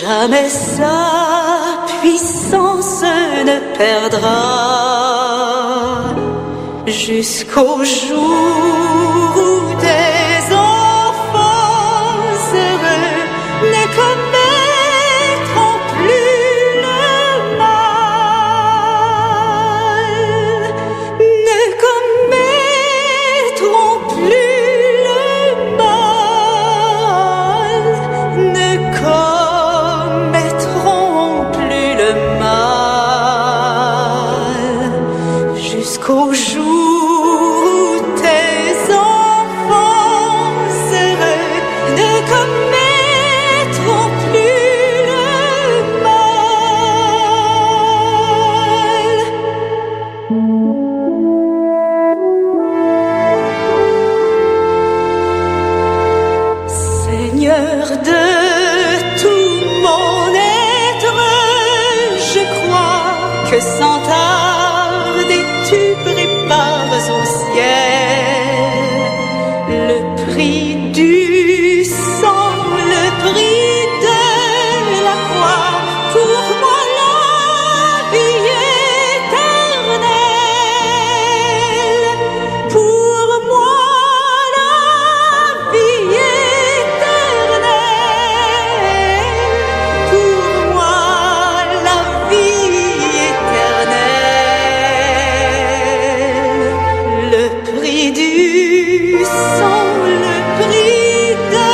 jamais sa puissance ne perdra, jusqu'au jour où des enfants heureux ne commettront plus le mal, ne commettront plus le mal, ne commettront plus le mal, jusqu'au jour où tes enfants heureux ne commettront plus le mal. Seigneur de tout mon être, je crois que sans tarder tu prépares au ciel le prix du sang, le prix de la croix, pour moi la vie éternelle, pour moi la vie éternelle, pour moi la vie éternelle, le prix du sang, le prix de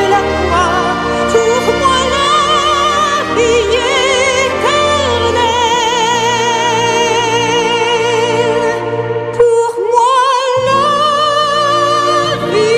la croix, pour moi la vie éternelle, pour moi la vie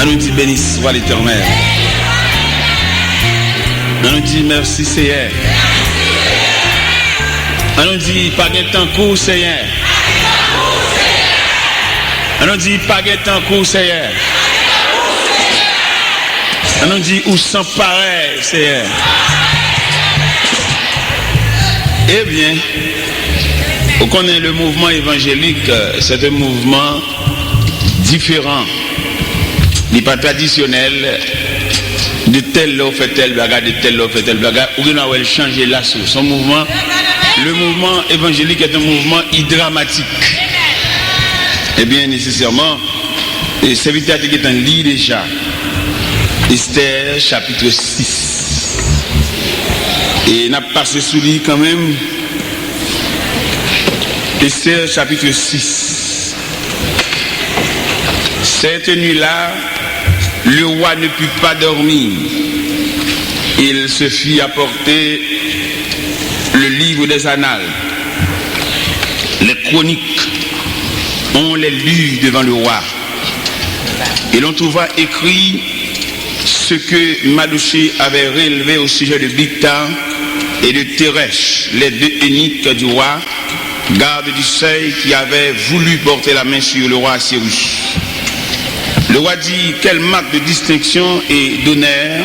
On nous dit béni soit l'Éternel. On nous dit merci Seigneur. On nous dit pas de temps court Seigneur. On nous dit pas de temps court Seigneur. On nous dit où sans pareil Seigneur. Eh bien, on connaît le mouvement évangélique, c'est un mouvement différent. Il n'est pas traditionnel, de tel là fait tel bagarre, de tel là fait tel bagarre, ou bien on va changer la source. Son mouvement, le mouvement évangélique est un mouvement dramatique. Eh bien, nécessairement, le serviteur qui est en lit déjà, Esther chapitre 6. Et on a passé sous lui quand même, Esther chapitre 6. Cette nuit-là, le roi ne put pas dormir. Il se fit apporter le livre des annales. Les chroniques, on les lut devant le roi. Et l'on trouva écrit ce que Mardochée avait relevé au sujet de Bigthan et de Teresh, les deux eunuques du roi, garde du seuil, qui avaient voulu porter la main sur le roi Assyrus. Le roi dit: quelle marque de distinction et d'honneur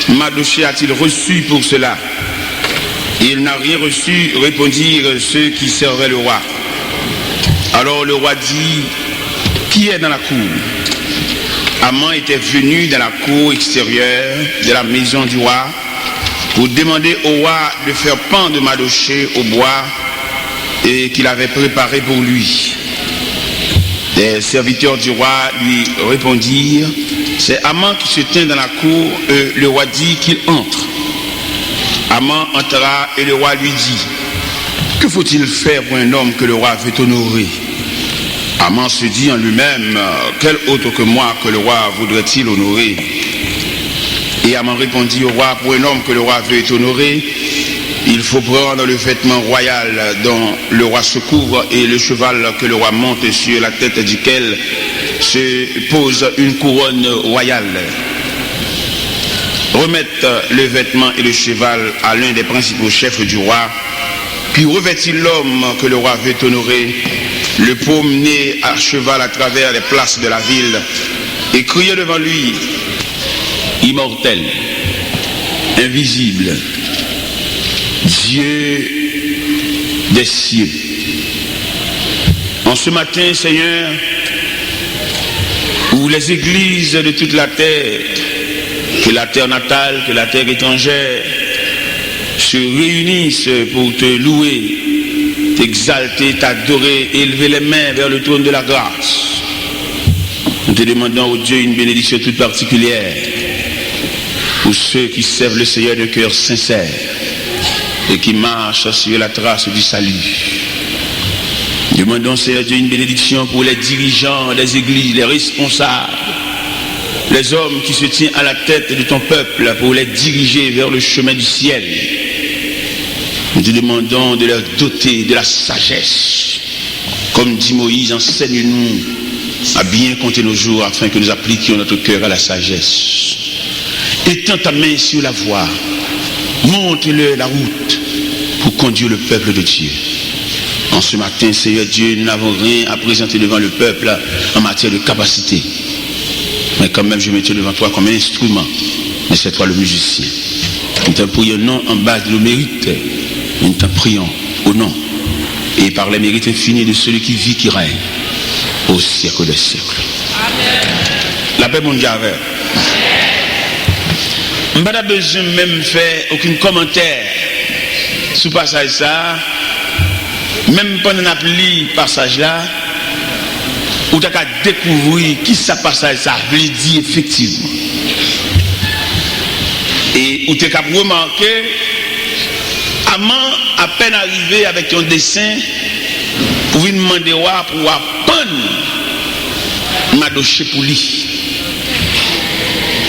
Mardochée a-t-il reçu pour cela? Il n'a rien reçu, répondirent ceux qui servaient le roi. Alors le roi dit: qui est dans la cour? Haman était venu dans la cour extérieure de la maison du roi pour demander au roi de faire pendre Mardochée au bois et qu'il avait préparé pour lui. Les serviteurs du roi lui répondirent, c'est Haman qui se tient dans la cour, et le roi dit qu'il entre. Haman entra et le roi lui dit, que faut-il faire pour un homme que le roi veut honorer? Haman se dit en lui-même, quel autre que moi que le roi voudrait-il honorer? Et Haman répondit au roi, pour un homme que le roi veut honorer, il faut prendre le vêtement royal dont le roi se couvre et le cheval que le roi monte, sur la tête duquel se pose une couronne royale. Remettre le vêtement et le cheval à l'un des principaux chefs du roi, puis revêtir l'homme que le roi veut honorer, le promener à cheval à travers les places de la ville et crier devant lui, immortel, invisible, Dieu des cieux. En ce matin, Seigneur, où les églises de toute la terre, que la terre natale, que la terre étrangère, se réunissent pour te louer, t'exalter, t'adorer, élever les mains vers le trône de la grâce. Nous te demandons, ô Dieu, une bénédiction toute particulière pour ceux qui servent le Seigneur de cœur sincère et qui marchent sur la trace du salut. Demandons, Seigneur Dieu, une bénédiction pour les dirigeants des églises, les responsables, les hommes qui se tiennent à la tête de ton peuple pour les diriger vers le chemin du ciel. Nous te demandons de leur doter de la sagesse. Comme dit Moïse, enseigne-nous à bien compter nos jours afin que nous appliquions notre cœur à la sagesse. Étends ta main sur la voie, montre-leur la route pour conduire le peuple de Dieu. En ce matin, Seigneur Dieu, nous n'avons rien à présenter devant le peuple en matière de capacité. Mais quand même, je me tiens devant toi comme un instrument. Mais c'est toi le musicien. Nous te prions non en base de nos mérites. Nous te prions au nom et par les mérites infinis de celui qui vit, qui règne au siècle des siècles. Amen. La paix mondiale. Je n'ai pas besoin même faire aucun commentaire sur ce passage ça. Même pendant qu'on lu le passage là, où tu as découvrir qui ça passage ça veut dire effectivement. Et où tu as remarqué, Haman à peine arrivé avec ton dessin, pour lui demander pour apprendre Madoché pour lui.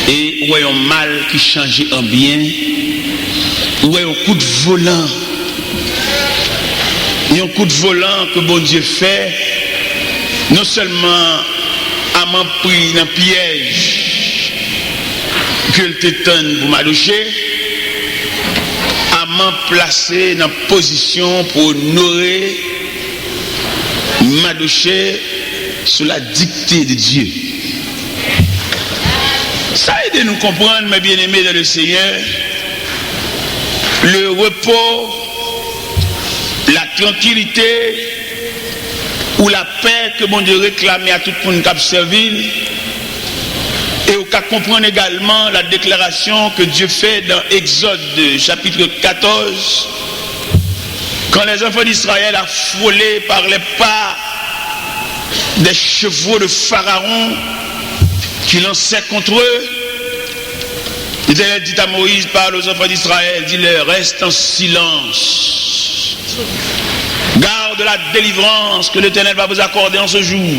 Et où est un mal qui changeait en bien, où est un coup de volant. Il y a un coup de volant que bon Dieu fait, non seulement Haman pris dans le piège que le tétane pour Madoché, Haman placé dans la position pour honorer Madoché sous la dictée de Dieu. Ça aide à nous comprendre, mes bien-aimés dans le Seigneur, le repos, la tranquillité ou la paix que mon Dieu réclamait à tout le monde qui a servi, et au cas comprendre également la déclaration que Dieu fait dans Exode chapitre 14, quand les enfants d'Israël affolés par les pas des chevaux de Pharaon qui lançaient contre eux, il dit à Moïse, parle aux enfants d'Israël, dis-leur, reste en silence. Garde la délivrance que l'Éternel va vous accorder en ce jour.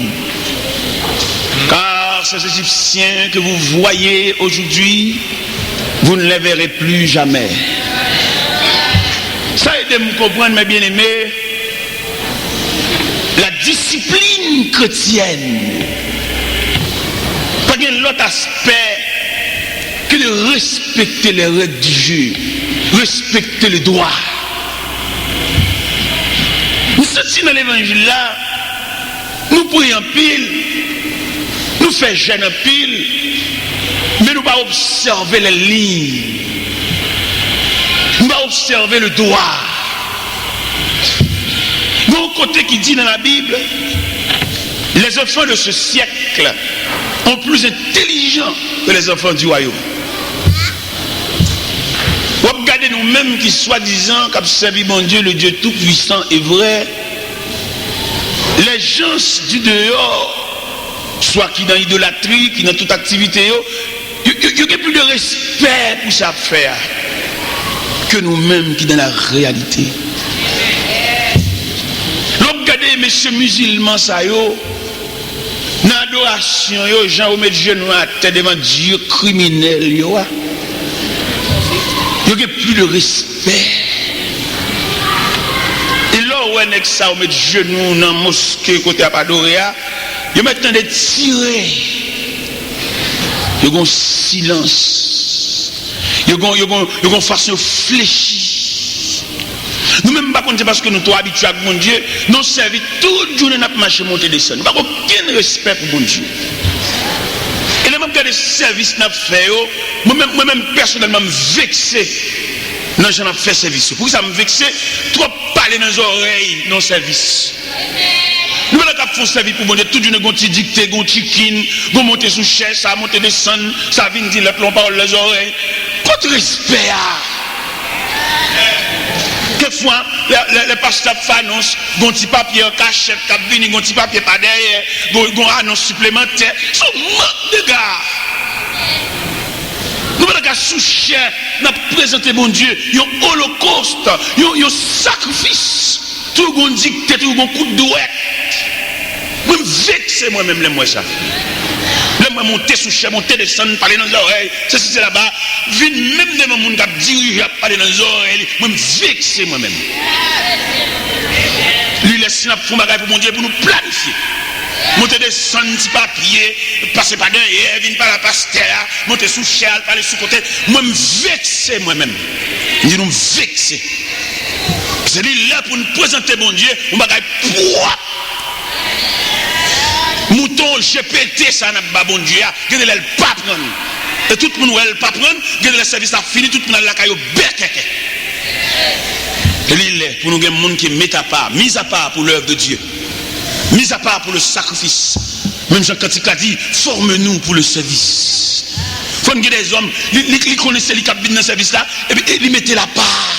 Car ces Égyptiens que vous voyez aujourd'hui, vous ne les verrez plus jamais. Ça aide à me comprendre, mes bien-aimés, la discipline chrétienne. Pas qu'il y ait l'autre aspect que de respecter les règles du jeu, respecter le droit. Nous sommes dans l'évangile là, nous prions en pile, nous faisons jeûne en pile, mais nous ne pas observer les lignes, nous ne pas observer le droit. Nous, côté qui dit dans la Bible, les enfants de ce siècle sont plus intelligents que les enfants du royaume. Regardez nous-mêmes qui soi-disant, comme servi mon Dieu, le Dieu tout-puissant et vrai, Les gens du dehors, soit qui dans l'idolâtrie, qui dans toute activité, il y a plus de respect pour ça faire que nous-mêmes qui dans la réalité. L'homme regardez messieurs musulmans ça yo, dans l'adoration yo, gens mettent genoux à terre devant Dieu criminel yo. Il y a plus de respect. Et là où on est ça, on met genoux dans la mosquée côté à Padoréa, ils mettent des tirer. Il y a un silence. Il y a une façon fléchie. Nous-mêmes, par contre, c'est parce que nous sommes habitués à mon Dieu, nous servons toute journée à marcher, monter, descendre. Nous n'avons aucun respect pour mon Dieu. Et les mêmes cas de service nous fait, moi-même personnellement vexé. Non, j'en ai fait service. Pour ça me vexé, trop parler dans les oreilles, non service. Nous avons fait service pour mon Dieu, tout d'une gonti dicté, gonti kin, gon monter sous chaise, ça monter descendre, ça vient dire l'autre l'on parle les oreilles. Contre respect. Quelquefois, les pasteurs annoncent, gonti papier en cachette, cabine, gonti papier pas derrière, gon annonce supplémentaire. C'est un manque de gars. Nous avons sous chair, nous avons présenté mon Dieu, un holocauste, un sacrifice. Tout le monde dicté, tout le monde coup de douette. Moi, je vexé moi-même, moi ça. Moi, monter sous chair, monter descendre, parler dans les oreilles. C'est là-bas. Vine même devant mon gars diriger, parler dans les oreilles. Moi, je vexé moi-même. Lui, laisse la fond bagaille pour mon Dieu, pour nous planifier. Monter descendre, petit papier, passer par derrière, venir par la pastère, monter sous chair, parler sous côté. Moi, je vexé moi-même. Je dis, nous vexé. C'est lui là pour nous présenter mon Dieu, on va gagner poids. Mouton GPT, ça n'a pas bon Dieu, il ne peut pas prendre. Et tout le monde ne peut pas prendre, le service a fini, tout le monde a la caillou béquette. Et lui, pour nous, il y a des gens qui mettent à part, mis à part pour l'œuvre de Dieu, mis à part pour le sacrifice. Même Jean Cantique a dit, forme-nous pour le service. Il faut que des hommes, ils connaissent les cabines dans le service là, et puis ils mettent la part.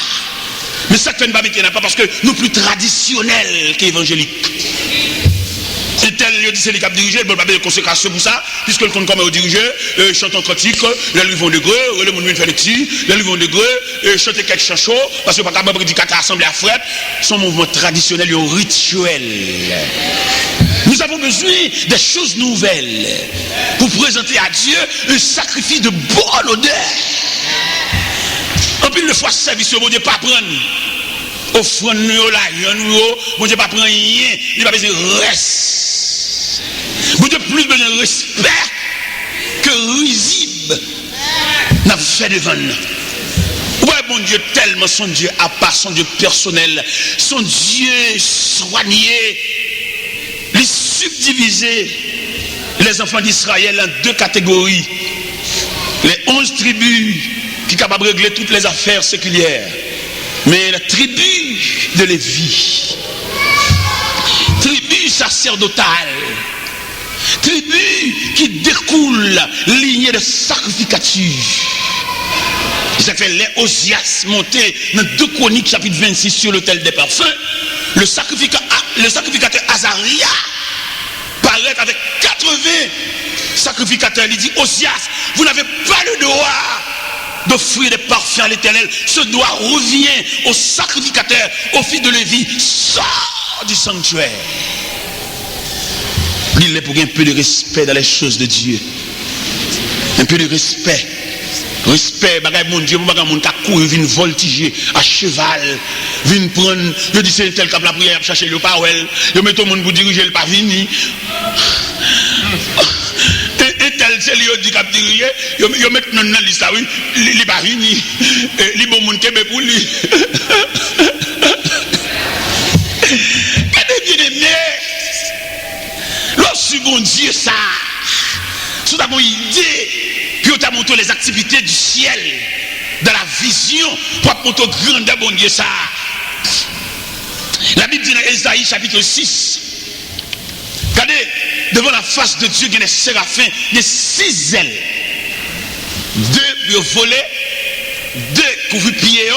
Mais ça ne fait pas mettre pas parce que nous plus traditionnels qu'évangéliques. C'est tel lieu dit c'est les cap dirigés, il ne peut pas de consécration pour ça, puisque le compte comme au dirigeur, chantant cantique, les livres de greu, le monde fait des petits, les livres de greu, chanter quelques chants chauds, parce que pas capable de prédicateur assemblée à fret, son mouvement traditionnel et rituel. Nous avons besoin des choses nouvelles pour présenter à Dieu un sacrifice de bonne odeur. En plus de fois, service, bon Dieu, pas prendre. Offrande nous là, bon Dieu, pas prendre rien, il va besoin de reste. Bon Dieu, plus besoin de respect que risible n'a fait devant nous. Ouais, bon Dieu, tellement son Dieu à part, son Dieu personnel, son Dieu soigné, les subdiviser les enfants d'Israël en deux catégories. Les 11 tribus qui sont capables de régler toutes les affaires séculières. Mais la tribu de Lévi, tribu sacerdotale, tribu qui découle lignée de sacrificature. Ça fait les Osias monter dans 2 Chroniques chapitre 26 sur l'autel des parfums. Le sacrificateur Azaria paraît avec 80 sacrificateurs. Il dit, Osias, vous n'avez pas le droit d'offrir des parfums à l'Éternel. Ce droit revient au sacrificateur, au fils de Lévi. Sors du sanctuaire. Il est pour un peu de respect dans les choses de Dieu. Un peu de respect. Respect, bagay mon Dieu, bagay mon ta courir, vient voltiger à cheval, vient prendre, je dis c'est tel cap la prière, chercher le parole, je mets tout le monde pour diriger le pas fini. Et tel c'est lui dit cap diriger, je mets non dans liste oui, il pas fini. Li bon monde kebe pour lui. Et bien aimé, lorsque bon Dieu ça, sous ta bonne idée, puis on t'a montré les activités du ciel, dans la vision, pour montrer grandeur bon Dieu ça. La Bible dit dans Ésaïe chapitre 6, regardez, devant la face de Dieu, il y a des séraphins, il y a 6 ailes. 2 pour voler, 2 couvrir pieds,